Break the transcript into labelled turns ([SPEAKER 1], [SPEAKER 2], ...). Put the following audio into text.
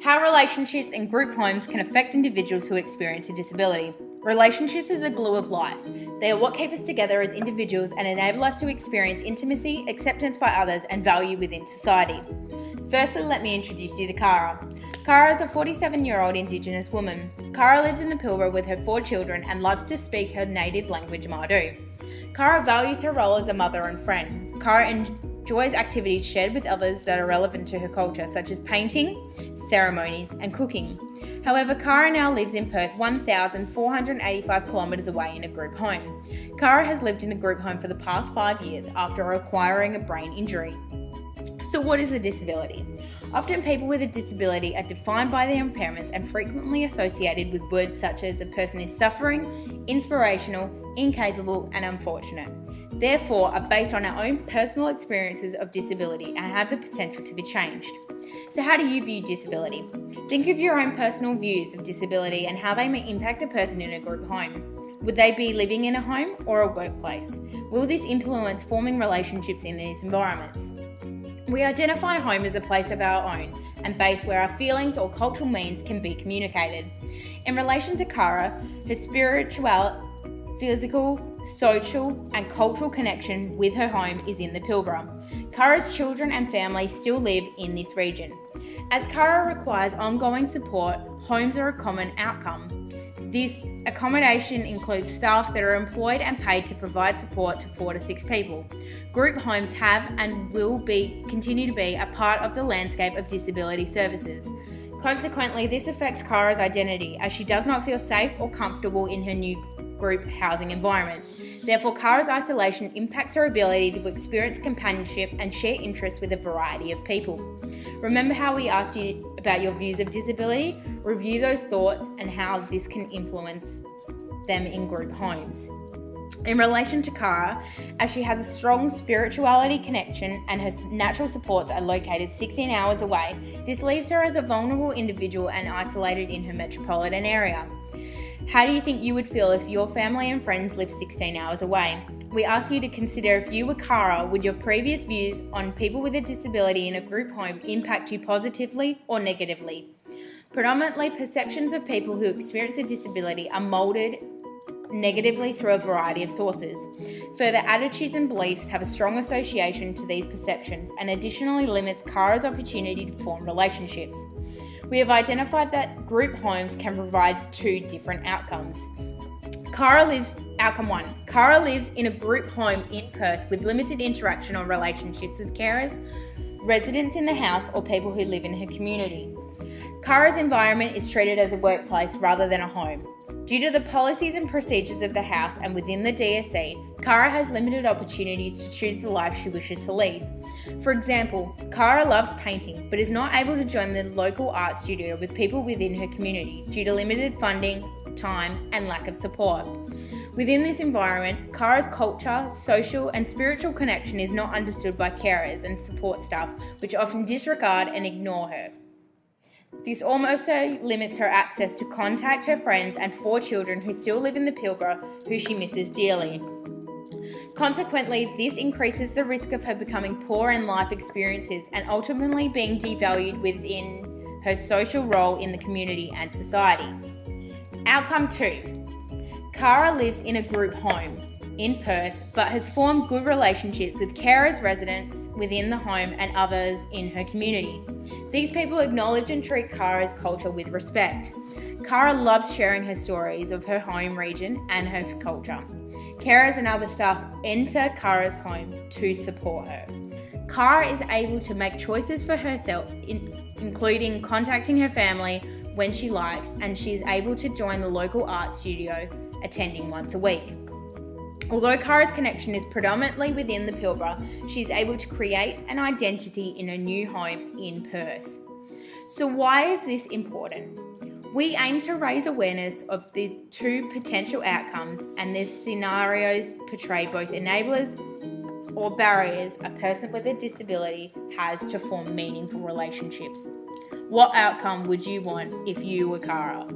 [SPEAKER 1] How relationships and group homes can affect individuals who experience a disability. Relationships are the glue of life. They are what keep us together as individuals and enable us to experience intimacy, acceptance by others, and value within society. Firstly, let me introduce you to Cara. Cara is a 47-year-old Indigenous woman. Cara lives in the Pilbara with her 4 children and loves to speak her native language, Mardu. Cara values her role as a mother and friend. Cara enjoys activities shared with others that are relevant to her culture, such as painting, ceremonies, and cooking. However, Cara now lives in Perth, 1,485 kilometres away in a group home. Cara has lived in a group home for the past 5 years after acquiring a brain injury. So what is a disability? Often people with a disability are defined by their impairments and frequently associated with words such as a person is suffering, inspirational, incapable, and unfortunate. Therefore, are based on our own personal experiences of disability and have the potential to be changed. So how do you view disability? Think of your own personal views of disability and how they may impact a person in a group home. Would they be living in a home or a workplace? Will this influence forming relationships in these environments? We identify home as a place of our own and base where our feelings or cultural means can be communicated. In relation to Cara, her spiritual, physical, social and cultural connection with her home is in the Pilbara. Cara's children and family still live in this region. As Cara requires ongoing support, homes are a common outcome. This accommodation includes staff that are employed and paid to provide support to 4 to 6 people. Group homes have and will continue to be a part of the landscape of disability services. Consequently, this affects Cara's identity as she does not feel safe or comfortable in her new group housing environment. Therefore, Cara's isolation impacts her ability to experience companionship and share interests with a variety of people. Remember how we asked you about your views of disability? Review those thoughts and how this can influence them in group homes. In relation to Cara, as she has a strong spirituality connection and her natural supports are located 16 hours away, this leaves her as a vulnerable individual and isolated in her metropolitan area. How do you think you would feel if your family and friends lived 16 hours away? We ask you to consider if you were Cara, would your previous views on people with a disability in a group home impact you positively or negatively? Predominantly, perceptions of people who experience a disability are moulded negatively through a variety of sources. Further, attitudes and beliefs have a strong association to these perceptions and additionally limits Cara's opportunity to form relationships. We have identified that group homes can provide 2 different outcomes. Outcome 1. Cara lives in a group home in Perth with limited interaction or relationships with carers, residents in the house, or people who live in her community. Cara's environment is treated as a workplace rather than a home. Due to the policies and procedures of the house and within the DSC, Cara has limited opportunities to choose the life she wishes to lead. For example, Cara loves painting but is not able to join the local art studio with people within her community due to limited funding, time, and lack of support. Within this environment, Cara's culture, social, and spiritual connection is not understood by carers and support staff, which often disregard and ignore her. This also limits her access to contact her friends and 4 children who still live in the Pilbara, who she misses dearly. Consequently, this increases the risk of her becoming poor in life experiences and ultimately being devalued within her social role in the community and society. Outcome 2. Cara lives in a group home in Perth but has formed good relationships with carers, residents within the home and others in her community. These people acknowledge and treat Cara's culture with respect. Cara loves sharing her stories of her home region and her culture. Carers and other staff enter Cara's home to support her. Cara is able to make choices for herself, including contacting her family when she likes, and she is able to join the local art studio, attending once a week. Although Cara's connection is predominantly within the Pilbara, she is able to create an identity in a new home in Perth. So why is this important? We aim to raise awareness of the 2 potential outcomes, and these scenarios portray both enablers or barriers a person with a disability has to form meaningful relationships. What outcome would you want if you were Cara?